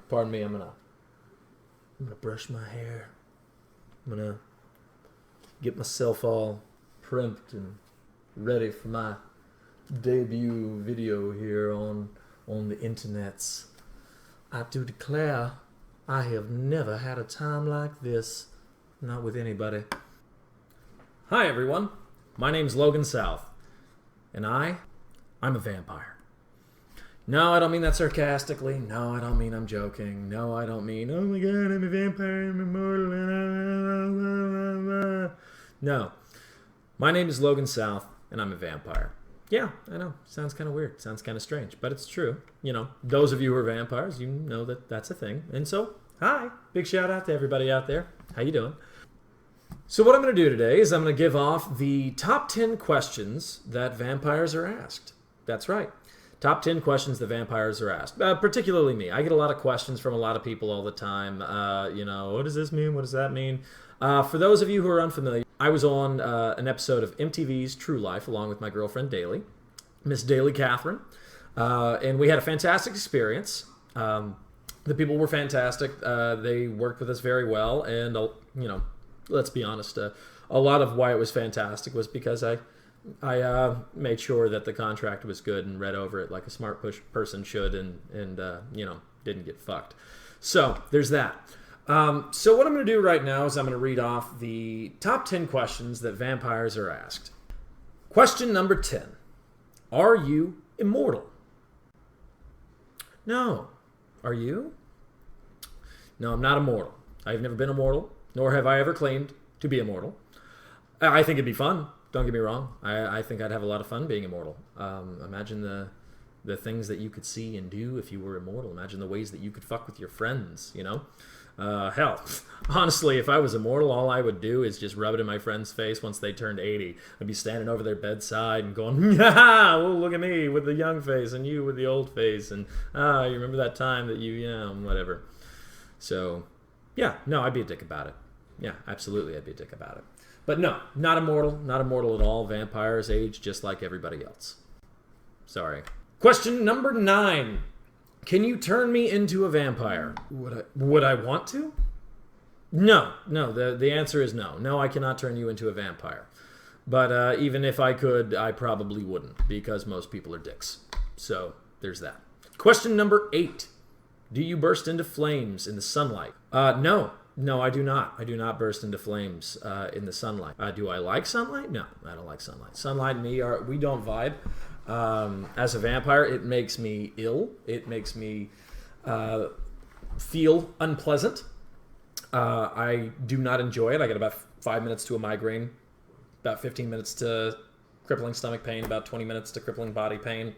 Pardon me, I'm gonna brush my hair. I'm gonna get myself all primped and ready for my debut video here on the internets. I do declare, I have never had a time like this. Not with anybody. Hi everyone, my name's Logan South, and I'm a vampire. No, I don't mean that sarcastically. No, I don't mean I'm joking. No, I don't mean, oh my god, I'm a vampire, I'm immortal. No, my name is Logan South, and I'm a vampire. Yeah, I know. Sounds kind of weird. Sounds kind of strange, but it's true. You know, those of you who are vampires, you know that that's a thing. And so, hi. Big shout out to everybody out there. How you doing? So what I'm going to do today is I'm going to give off the top 10 questions that vampires are asked. That's right. Top 10 questions that vampires are asked. Particularly me. I get a lot of questions from a lot of people all the time. What does this mean? What does that mean? For those of you who are unfamiliar, I was on an episode of MTV's True Life along with my girlfriend Daly, Miss Daly Catherine, and we had a fantastic experience. The people were fantastic. They worked with us very well, and let's be honest, a lot of why it was fantastic was because I made sure that the contract was good and read over it like a smart person should, and didn't get fucked. So there's that. So what I'm going to do right now is I'm going to read off the top 10 questions that vampires are asked. Question number 10. Are you immortal? No. Are you? No, I'm not immortal. I've never been immortal, nor have I ever claimed to be immortal. I think it'd be fun. Don't get me wrong. I think I'd have a lot of fun being immortal. Imagine the things that you could see and do if you were immortal. Imagine the ways that you could fuck with your friends, you know? Hell, honestly, if I was immortal, all I would do is just rub it in my friend's face once they turned 80. I'd be standing over their bedside and going, well, look at me with the young face and you with the old face. And, you remember that time that whatever. So, yeah, no, I'd be a dick about it. Yeah, absolutely, I'd be a dick about it. But no, not immortal at all. Vampires age just like everybody else. Sorry. Question number 9. Can you turn me into a vampire? Would I want to? No. The answer is no. No, I cannot turn you into a vampire. But even if I could, I probably wouldn't, because most people are dicks. So there's that. Question number 8. Do you burst into flames in the sunlight? No, I do not. I do not burst into flames in the sunlight. Do I like sunlight? No, I don't like sunlight. Sunlight and me we don't vibe. As a vampire, it makes me ill. It makes me feel unpleasant. I do not enjoy it. I get about 5 minutes to a migraine, about 15 minutes to crippling stomach pain, about 20 minutes to crippling body pain.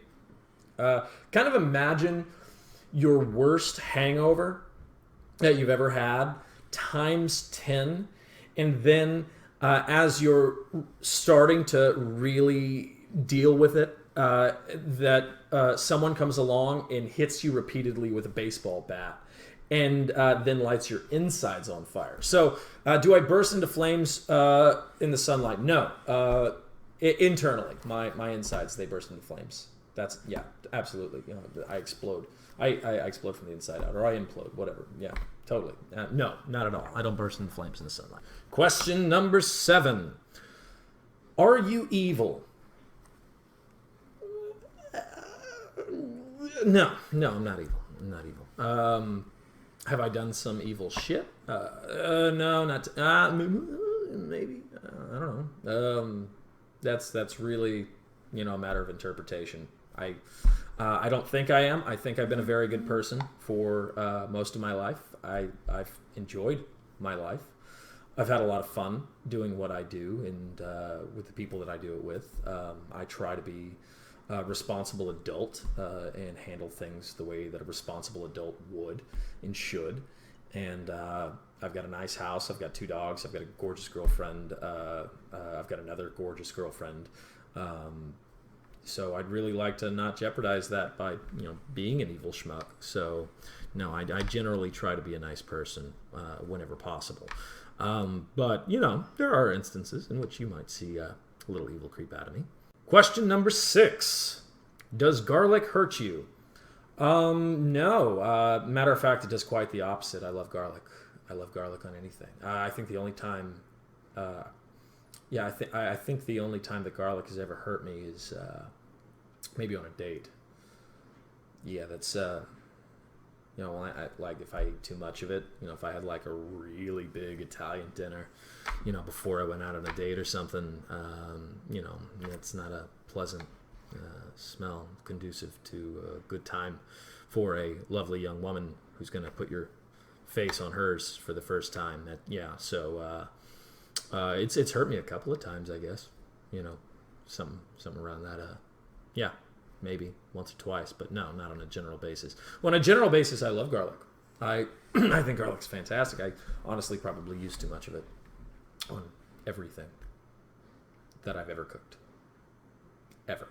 Kind of imagine your worst hangover that you've ever had times 10, and then as you're starting to really deal with it, someone comes along and hits you repeatedly with a baseball bat and then lights your insides on fire. So do I burst into flames in the sunlight? No. Internally, my insides, they burst into flames. That's, yeah, absolutely. I explode. I explode from the inside out, or I implode, whatever. Yeah, totally. No, not at all. I don't burst into flames in the sunlight. Question number 7. Are you evil? No, I'm not evil. I'm not evil. Have I done some evil shit? No, not. Maybe. I don't know. That's really, a matter of interpretation. I don't think I am. I think I've been a very good person for most of my life. I've enjoyed my life. I've had a lot of fun doing what I do and with the people that I do it with. I try to be a responsible adult and handle things the way that a responsible adult would and should. And I've got a nice house. I've got 2 dogs. I've got a gorgeous girlfriend. I've got another gorgeous girlfriend. So I'd really like to not jeopardize that by, being an evil schmuck. So, no, I generally try to be a nice person whenever possible. But, there are instances in which you might see a little evil creep out of me. Question number 6. Does garlic hurt you? No. Matter of fact, it does quite the opposite. I love garlic. I love garlic on anything. I think the only time, yeah, I think the only time that garlic has ever hurt me is maybe on a date. Yeah, that's like if I ate too much of it. If I had like a really big Italian dinner, before I went out on a date or something. It's not a pleasant smell conducive to a good time for a lovely young woman who's going to put your face on hers for the first time. It's hurt me a couple of times, I guess. Something around that. Yeah, maybe once or twice, but no, not on a general basis. Well, on a general basis, I love garlic. I I think garlic's fantastic. I honestly probably use too much of it on everything that I've ever cooked. Ever.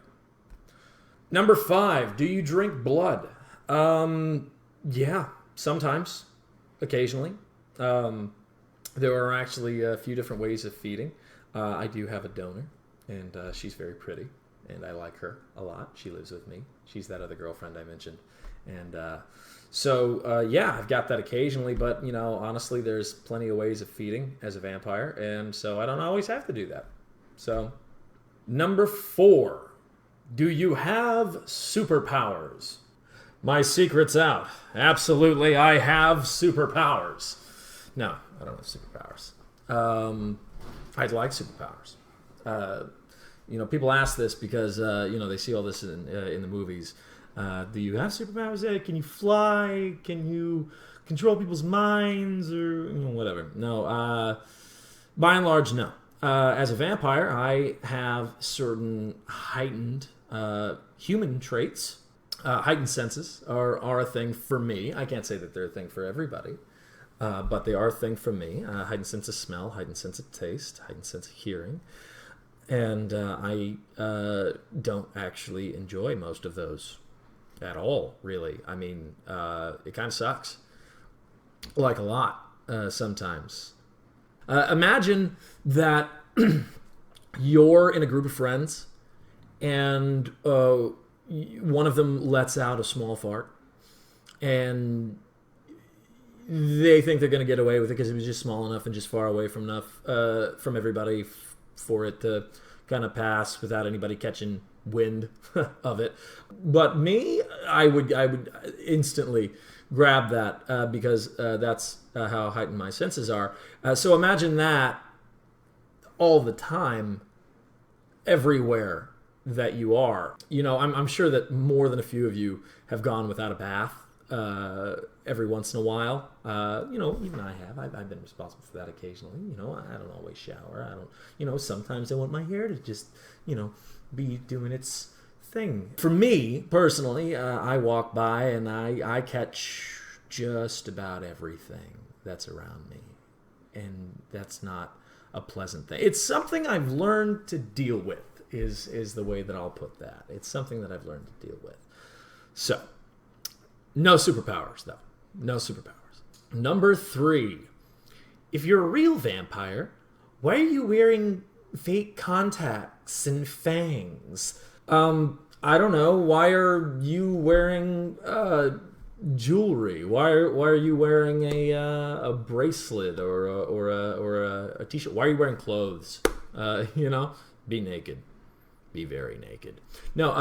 Number 5, do you drink blood? Yeah, sometimes, occasionally. There are actually a few different ways of feeding. I do have a donor, and she's very pretty, and I like her a lot. She lives with me. She's that other girlfriend I mentioned. And yeah, I've got that occasionally, but, honestly, there's plenty of ways of feeding as a vampire, and so I don't always have to do that. So, number 4. Do you have superpowers? My secret's out. Absolutely, I have superpowers. No, I don't have superpowers. I'd like superpowers. People ask this because, they see all this in the movies. Do you have superpowers? Can you fly? Can you control people's minds? Or whatever. No. By and large, no. As a vampire, I have certain heightened human traits. Heightened senses are a thing for me. I can't say that they're a thing for everybody, but they are a thing for me. Heightened sense of smell, heightened sense of taste, heightened sense of hearing. And I don't actually enjoy most of those at all, really. I mean, it kind of sucks. Like a lot, sometimes. Imagine that you're in a group of friends and one of them lets out a small fart and they think they're going to get away with it because it was just small enough and just far away from everybody for it to kind of pass without anybody catching wind of it. But me, I would instantly grab that because that's how heightened my senses are. So imagine that all the time, everywhere that you are. I'm sure that more than a few of you have gone without a bath every once in a while. Even I have. I've been responsible for that occasionally. I don't always shower. I don't. Sometimes I want my hair to just, be doing its thing. For me personally, I walk by and I catch just about everything that's around me, and that's not a pleasant thing. It's something I've learned to deal with. Is the way that I'll put that. It's something that I've learned to deal with. So, no superpowers, though. No superpowers. Number 3. If you're a real vampire, why are you wearing fake contacts and fangs? I don't know. Why are you wearing jewelry? Why are you wearing a bracelet or a t-shirt? Why are you wearing clothes? Be naked. Be very naked. No,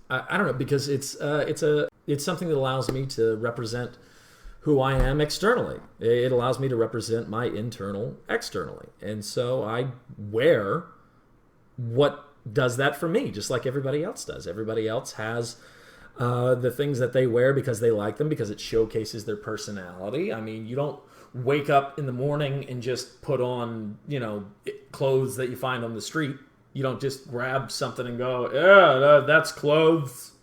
I don't know, because it's something that allows me to represent who I am externally. It allows me to represent my internal externally, and so I wear what does that for me, just like everybody else does. Everybody else has the things that they wear because they like them, because it showcases their personality. I mean, you don't wake up in the morning and just put on, clothes that you find on the street. You don't just grab something and go, yeah, that's clothes.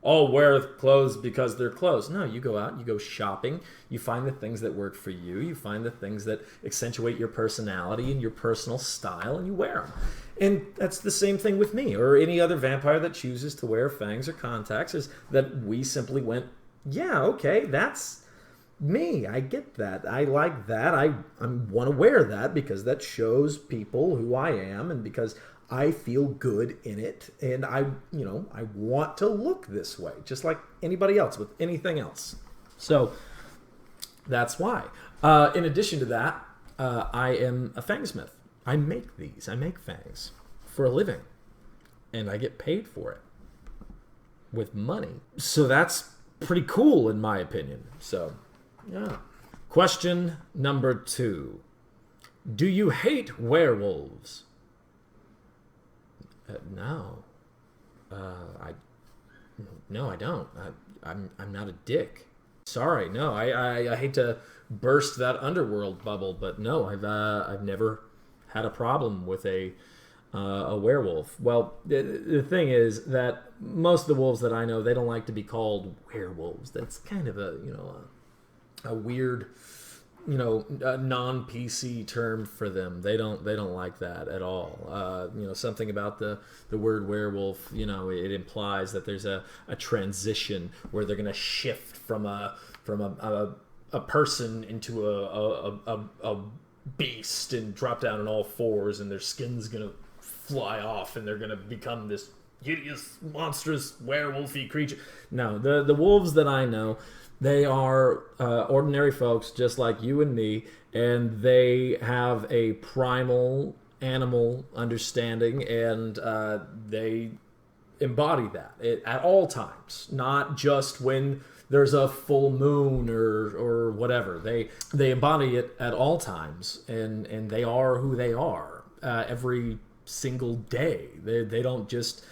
I'll wear clothes because they're clothes. No, you go out, you go shopping, you find the things that work for you, you find the things that accentuate your personality and your personal style, and you wear them. And that's the same thing with me, or any other vampire that chooses to wear fangs or contacts, is that we simply went, yeah, okay, that's me. I get that. I like that. I want to wear that because that shows people who I am, and because I feel good in it, and I want to look this way, just like anybody else with anything else. So that's why. In addition to that, I am a fangsmith. I make these. I make fangs for a living, and I get paid for it with money. So that's pretty cool in my opinion. So, yeah. Question number 2. Do you hate werewolves? No. I don't. I'm not a dick. Sorry, no. I hate to burst that underworld bubble, but no, I've never had a problem with a werewolf. Well, the thing is that most of the wolves that I know, they don't like to be called werewolves. That's kind of a weird, a non-PC term for them. They don't like that at all. Something about the word werewolf, it implies that there's a transition where they're going to shift from a person into a beast and drop down on all fours, and their skin's going to fly off, and they're going to become this hideous, monstrous, werewolfy creature. No, the wolves that I know, they are ordinary folks just like you and me, and they have a primal animal understanding, and they embody that at all times, not just when there's a full moon or whatever. They embody it at all times, and they are who they are every single day. They don't just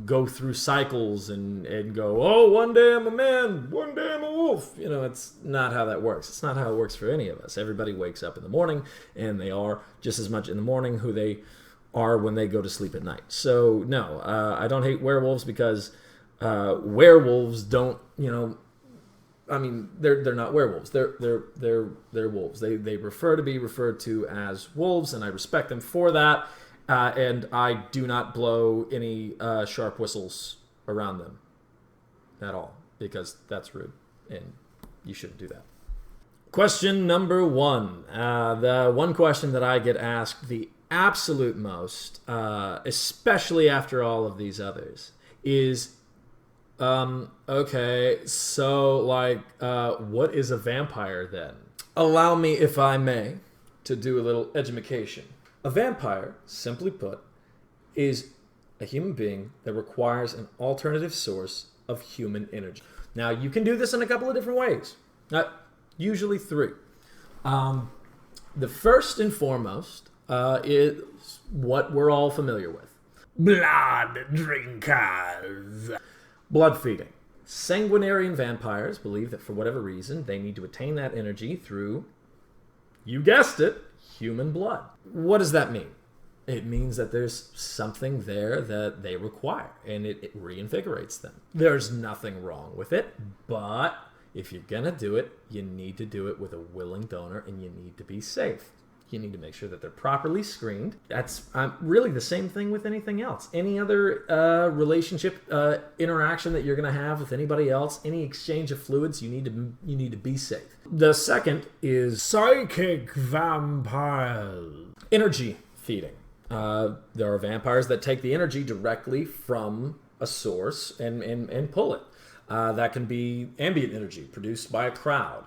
go through cycles and go, oh, one day I'm a man, one day I'm a wolf. It's not how that works. It's not how it works for any of us. Everybody wakes up in the morning, and they are just as much in the morning who they are when they go to sleep at night. So no, I don't hate werewolves because werewolves don't, they're not werewolves. They're wolves. They prefer to be referred to as wolves, and I respect them for that. And I do not blow any sharp whistles around them at all, because that's rude, and you shouldn't do that. Question number 1. The one question that I get asked the absolute most, especially after all of these others, is, okay, so, what is a vampire then? Allow me, if I may, to do a little edumacation. A vampire, simply put, is a human being that requires an alternative source of human energy. Now, you can do this in a couple of different ways. Usually 3. The first and foremost is what we're all familiar with. Blood drinkers. Blood feeding. Sanguinarian vampires believe that for whatever reason, they need to attain that energy through, you guessed it, human blood. What does that mean? It means that there's something there that they require, and it reinvigorates them. There's nothing wrong with it, but if you're gonna do it, you need to do it with a willing donor, and you need to be safe. You need to make sure that they're properly screened. That's really the same thing with anything else. Any other relationship interaction that you're going to have with anybody else, any exchange of fluids, you need to be safe. The second is psychic vampires. Energy feeding. There are vampires that take the energy directly from a source and pull it. That can be ambient energy produced by a crowd.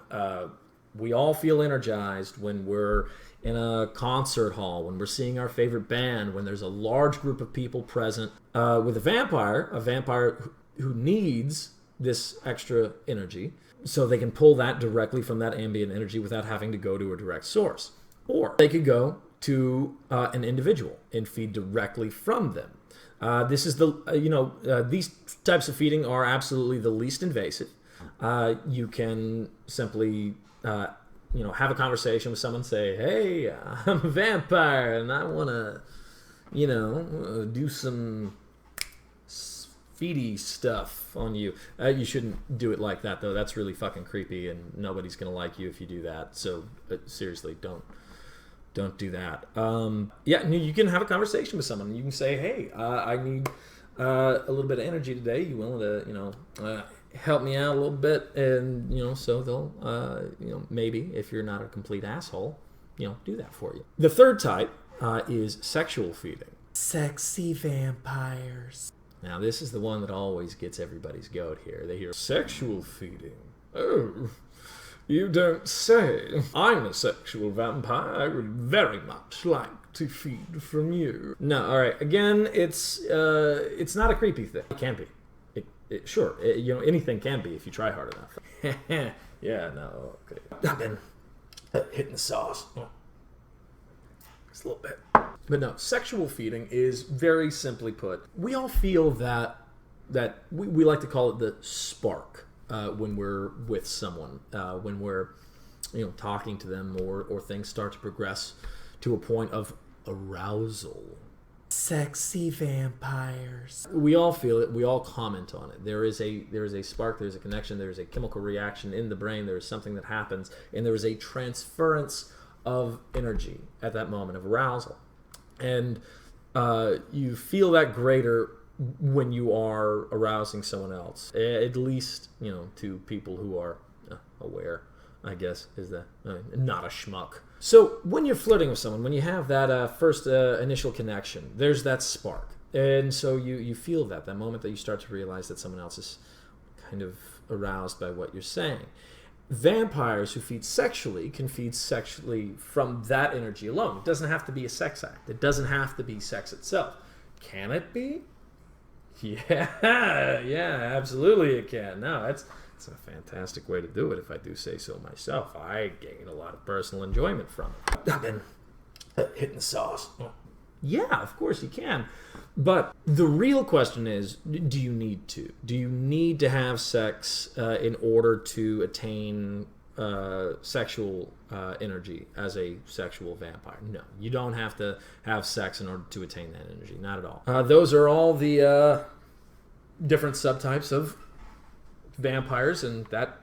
We all feel energized when we're in a concert hall, when we're seeing our favorite band, when there's a large group of people present. With a vampire who needs this extra energy, so they can pull that directly from that ambient energy without having to go to a direct source. Or they could go to an individual and feed directly from them. This is these types of feeding are absolutely the least invasive. You can simply have a conversation with someone, say, hey, I'm a vampire and I want to, do some feedy stuff on you. You shouldn't do it like that, though. That's really fucking creepy, and nobody's going to like you if you do that. So seriously, don't do that. You can have a conversation with someone. You can say, hey, I need a little bit of energy today. You willing to, help me out a little bit, and so they'll maybe, if you're not a complete asshole, do that for you. The third type is sexual feeding. Sexy vampires. Now this is the one that always gets everybody's goat here. They hear sexual feeding. Oh, you don't say. I'm a sexual vampire. I would very much like to feed from you. No, all right. Again, it's not a creepy thing. It can be. Sure, anything can be if you try hard enough. Yeah, no, okay. I've been hitting the sauce. Just a little bit. But no, sexual feeding is very simply put. We all feel that we like to call it the spark when we're with someone, when we're talking to them, or things start to progress to a point of arousal. Sexy vampires. We all feel it. We all comment on it. There is a spark. There's a connection. There's a chemical reaction in the brain. There's something that happens, and there is a transference of energy at that moment of arousal, and you feel that greater when you are arousing someone else. At least to people who are aware, I guess, is that not a schmuck. So when you're flirting with someone, when you have that first initial connection, there's that spark. And so you feel that moment that you start to realize that someone else is kind of aroused by what you're saying. Vampires who feed sexually can feed sexually from that energy alone. It doesn't have to be a sex act. It doesn't have to be sex itself. Can it be? Yeah, absolutely it can. No, it's a fantastic way to do it, if I do say so myself. I gain a lot of personal enjoyment from it. I've been hitting the sauce. Yeah, of course you can. But the real question is, do you need to? Do you need to have sex in order to attain sexual energy as a sexual vampire? No, you don't have to have sex in order to attain that energy. Not at all. Those are all the different subtypes of vampires, and that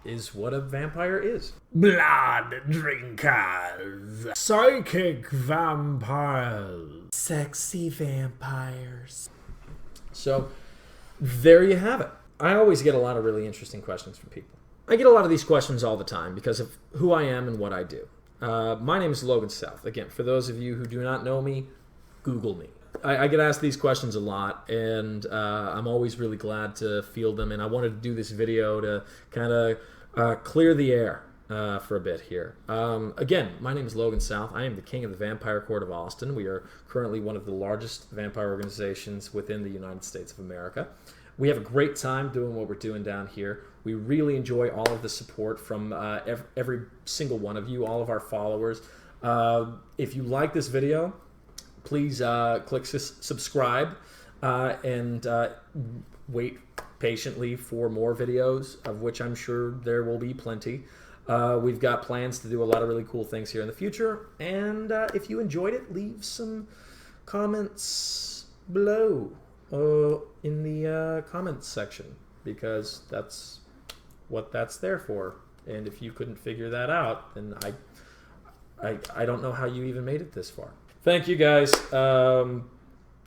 is what a vampire is. Blood drinkers. Psychic vampires. Sexy vampires. So, there you have it. I always get a lot of really interesting questions from people. I get a lot of these questions all the time because of who I am and what I do. My name is Logan South. Again, for those of you who do not know me, Google me. I get asked these questions a lot, and I'm always really glad to field them, and I wanted to do this video to kind of clear the air for a bit here. Again, my name is Logan South. I am the king of the Vampire Court of Austin. We are currently one of the largest vampire organizations within the United States of America. We have a great time doing what we're doing down here. We really enjoy all of the support from every single one of you, all of our followers. If you like this video, please click subscribe and wait patiently for more videos, of which I'm sure there will be plenty. We've got plans to do a lot of really cool things here in the future. And if you enjoyed it, leave some comments below in the comments section, because that's what that's there for. And if you couldn't figure that out, then I don't know how you even made it this far. Thank you, guys.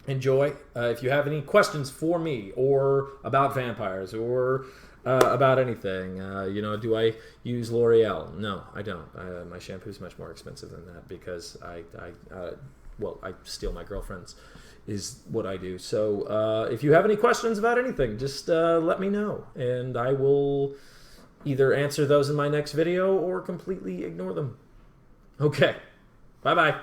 Enjoy. If you have any questions for me or about vampires or about anything, do I use L'Oreal? No, I don't. My shampoo is much more expensive than that because I steal my girlfriend's is what I do. So if you have any questions about anything, just let me know, and I will either answer those in my next video or completely ignore them. Okay. Bye-bye.